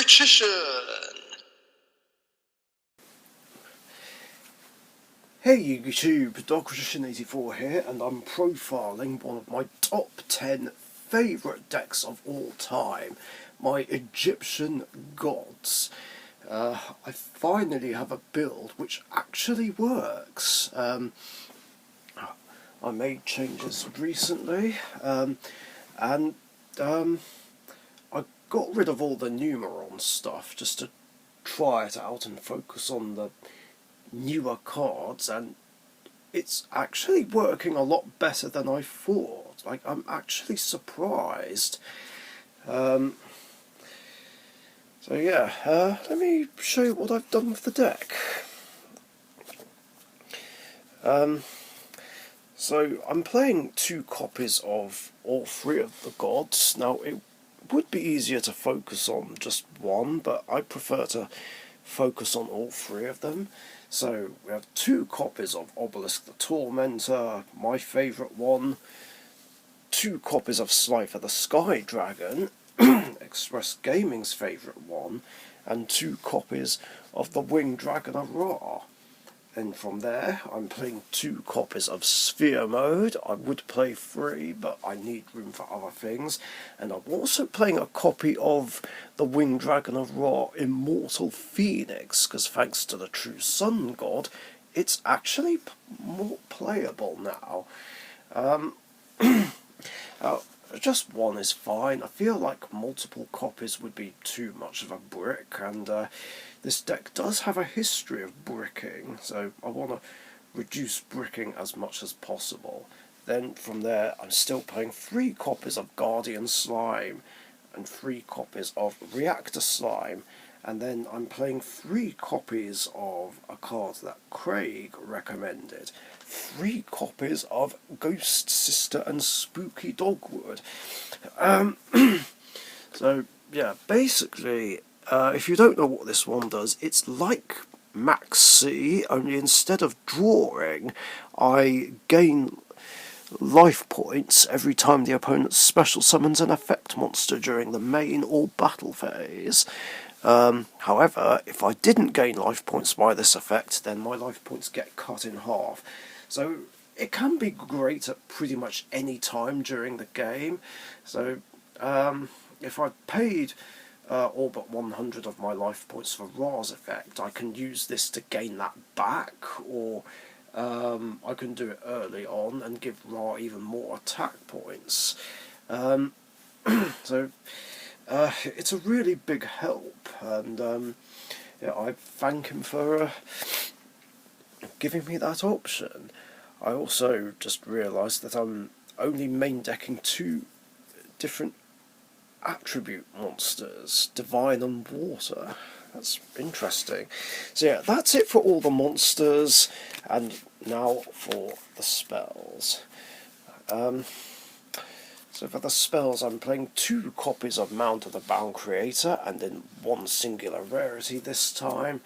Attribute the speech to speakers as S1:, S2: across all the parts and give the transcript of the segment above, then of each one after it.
S1: Richician!
S2: Hey YouTube, Richician84 here, and I'm profiling one of my top 10 favourite decks of all time, my Egyptian gods. I finally have a build which actually works. I made changes recently, and I got rid of all the Numeron stuff just to try it out and focus on the newer cards, and it's actually working a lot better than I thought. Like, I'm actually surprised. So yeah, let me show you what I've done with the deck. So I'm playing 2 copies of all 3 of the gods. Now, it would be easier to focus on just one, but I prefer to focus on all 3 of them. So we have 2 copies of Obelisk the Tormentor, my favourite one, 2 copies of Slifer the Sky Dragon, Express Gaming's favourite one, and 2 copies of the Winged Dragon of Ra. And from there, I'm playing 2 copies of Sphere Mode. I would play 3, but I need room for other things. And I'm also playing a copy of the Winged Dragon of Ra Immortal Phoenix, because thanks to the True Sun God, it's actually more playable now. Just one is fine. I feel like multiple copies would be too much of a brick, and this deck does have a history of bricking, so I want to reduce bricking as much as possible. Then from there, I'm still playing 3 copies of Guardian Slime and 3 copies of Reactor Slime, and then I'm playing 3 copies of a card that Craig recommended. 3 copies of Ghost Sister and Spooky Dogwood. So, yeah, basically, if you don't know what this one does, it's like Max C, only instead of drawing, I gain life points every time the opponent special summons an effect monster during the main or battle phase. However, if I didn't gain life points by this effect, then my life points get cut in half. So it can be great at pretty much any time during the game. So if I've paid all but 100 of my life points for Ra's effect, I can use this to gain that back, or I can do it early on and give Ra even more attack points. So it's a really big help, and yeah, I thank him for giving me that option. I also just realised that I'm only main decking 2 different attribute monsters, Divine and Water. That's interesting. So yeah, that's it for all the monsters, and now for the spells. So for the spells, I'm playing 2 copies of Mount of the Bound Creator, and in 1 singular rarity this time.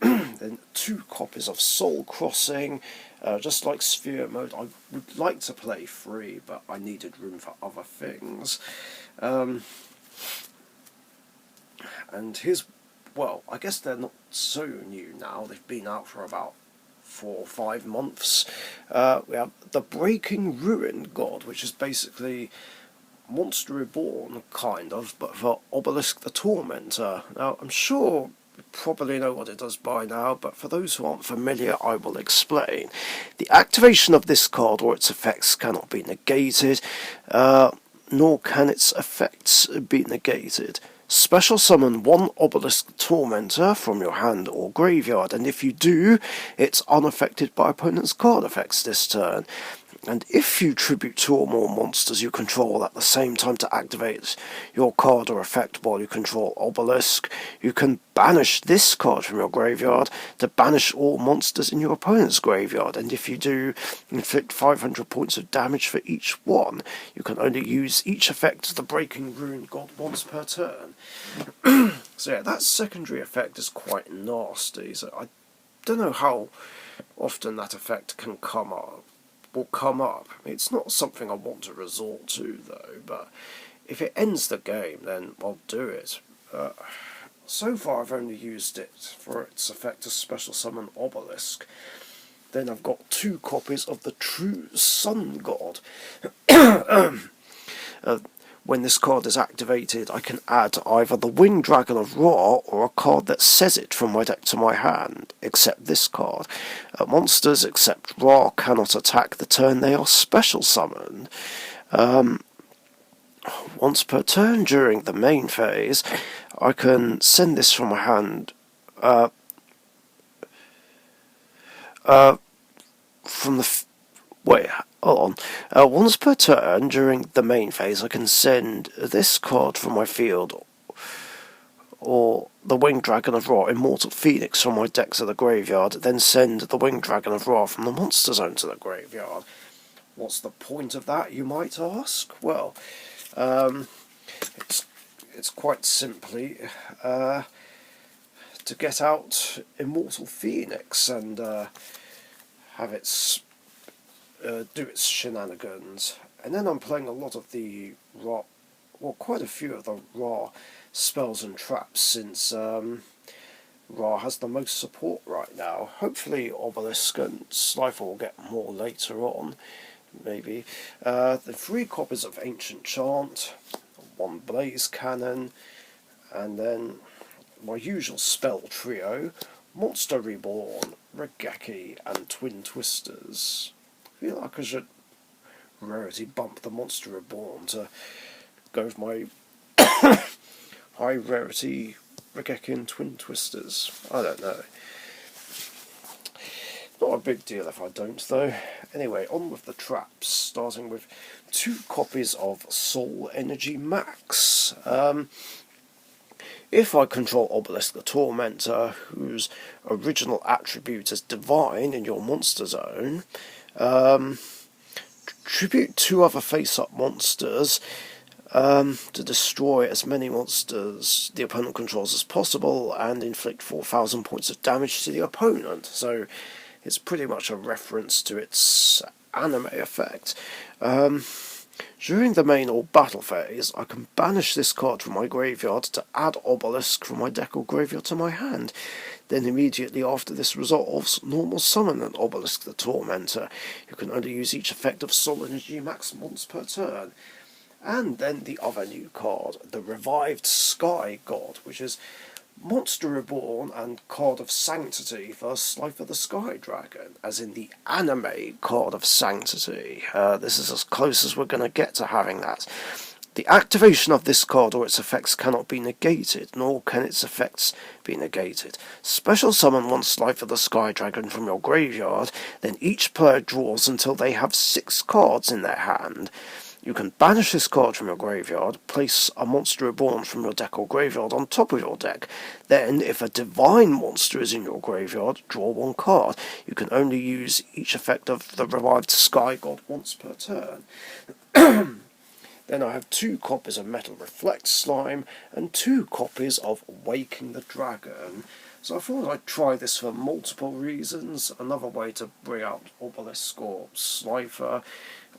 S2: Then 2 copies of Soul Crossing. Just like Sphere Mode, I would like to play 3, but I needed room for other things. And here's, well, I guess they're not so new now. They've been out for about 4 or 5 months. We have the Breaking Ruin God, which is basically Monster Reborn, kind of, but for Obelisk the Tormentor. Now, I'm sure you probably know what it does by now, but for those who aren't familiar, I will explain. The activation of this card or its effects cannot be negated, nor can its effects be negated. Special summon 1 Obelisk Tormentor from your hand or graveyard, and if you do, it's unaffected by opponent's card effects this turn. And if you tribute 2 or more monsters you control at the same time to activate your card or effect while you control Obelisk, you can banish this card from your graveyard to banish all monsters in your opponent's graveyard, and if you do, inflict 500 points of damage for each one. You can only use each effect of the Breaking Ruin God once per turn. So yeah, that secondary effect is quite nasty, so I don't know how often that effect can come up. It's not something I want to resort to, though, but if it ends the game, then I'll do it. So far I've only used it for its effect to special summon Obelisk. Then I've got 2 copies of the True Sun God. When this card is activated, I can add either the Winged Dragon of Ra or a card that says it from my deck to my hand, except this card. Monsters except Ra cannot attack the turn they are special summoned. Once per turn during the main phase, I can send this from my hand from the... Wait, hold on. Once per turn during the main phase, I can send this card from my field or the Winged Dragon of Ra, Immortal Phoenix, from my deck to the graveyard, then send the Winged Dragon of Ra from the Monster Zone to the graveyard. What's the point of that, you might ask? Well, it's quite simply to get out Immortal Phoenix and have its do its shenanigans. And then I'm playing a lot of the Ra, well, quite a few of the Ra spells and traps, since Ra has the most support right now. Hopefully Obelisk and Slifer will get more later on, maybe. The 3 copies of Ancient Chant, 1 Blaze Cannon, and then my usual spell trio: Monster Reborn, Regeki, and Twin Twisters. I feel like I should rarity bump the Monster Reborn to go with my high rarity Regeki and Twin Twisters. I don't know. Not a big deal if I don't, though. Anyway, on with the traps, starting with 2 copies of Soul Energy Max. If I control Obelisk the Tormentor, whose original attribute is Divine in your Monster Zone, tribute 2 other face-up monsters to destroy as many monsters the opponent controls as possible and inflict 4,000 points of damage to the opponent. So it's pretty much a reference to its anime effect. During the main or battle phase, I can banish this card from my graveyard to add Obelisk from my deck or graveyard to my hand. Then immediately after this resolves, normal summon an Obelisk the Tormentor, who can only use each effect of Soul Energy Max once per turn. And then the other new card, the Revived Sky God, which is Monster Reborn and Card of Sanctity for Slifer the Sky Dragon, as in the anime Card of Sanctity. This is as close as we're going to get to having that. The activation of this card or its effects cannot be negated, nor can its effects be negated. Special summon 1 Slifer the Sky Dragon from your graveyard, then each player draws until they have 6 cards in their hand. You can banish this card from your graveyard, place a Monster Reborn from your deck or graveyard on top of your deck. Then, if a Divine monster is in your graveyard, draw 1 card. You can only use each effect of the Revived Sky God once per turn. Then I have 2 copies of Metal Reflect Slime and 2 copies of Waking the Dragon. So I thought I'd try this for multiple reasons. Another way to bring out Obelisk or Slifer,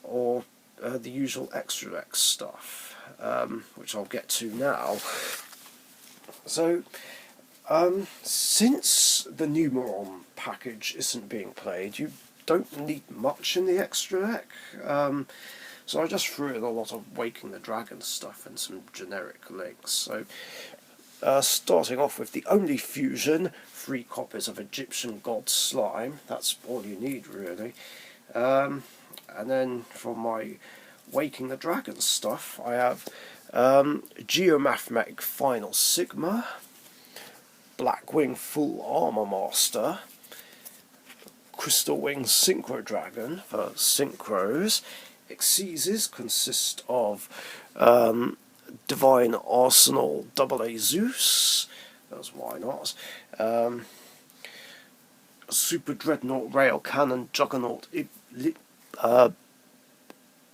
S2: or the usual extra X stuff, which I'll get to now. So, since the Numeron package isn't being played, you don't need much in the extra deck. So I just threw in a lot of Waking the Dragon stuff and some generic links. So, starting off with the only fusion, 3 copies of Egyptian God Slime. That's all you need, really. And then for my Waking the Dragon stuff, I have Geomathematic Final Sigma, Blackwing Full Armor Master, Crystal Wing Synchro Dragon for Synchros. Exeses consist of Divine Arsenal AA Zeus, that's why not, Super Dreadnought Rail Cannon Juggernaut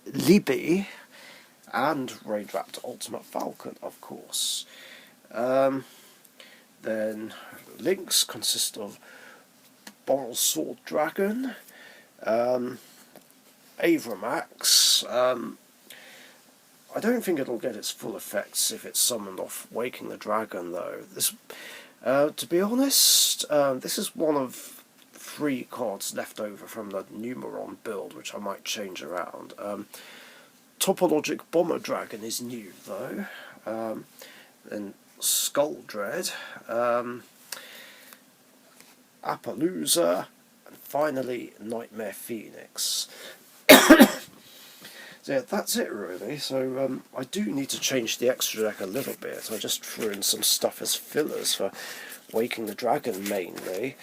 S2: Libby, and Raidrapt Ultimate Falcon, of course. Then links consist of Boral Sword Dragon, Avramax, I don't think it'll get its full effects if it's summoned off Waking the Dragon, though. This, to be honest, this is one of 3 cards left over from the Numeron build, which I might change around. Topologic Bomber Dragon is new, though. Then Skull Dread, Appaloosa, and finally Nightmare Phoenix. So yeah, that's it really. So I do need to change the extra deck a little bit. I just threw in some stuff as fillers for Waking the Dragon mainly.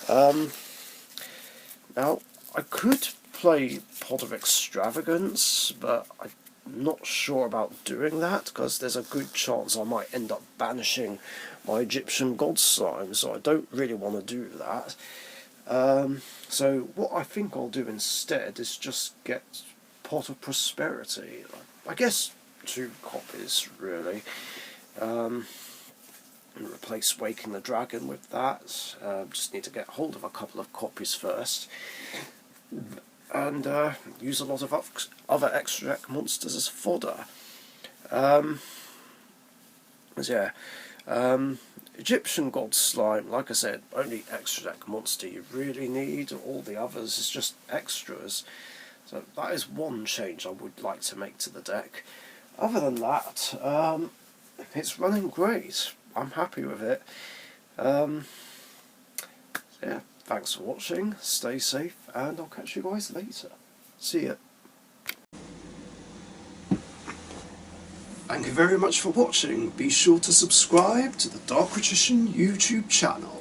S2: Now, I could play Pot of Extravagance, but I'm not sure about doing that, because there's a good chance I might end up banishing my Egyptian God Slime, so I don't really want to do that. So what I think I'll do instead is just get Pot of Prosperity. I guess 2 copies, really. And replace Waking the Dragon with that. Just need to get hold of a couple of copies first. And use a lot of other extra deck monsters as fodder. Egyptian God Slime, like I said, only extra deck monster you really need. All the others is just extras. So that is one change I would like to make to the deck. Other than that, it's running great. I'm happy with it. Yeah, thanks for watching, stay safe, and I'll catch you guys later. See ya. Thank you very much for watching. Be sure to subscribe to the Richician YouTube channel.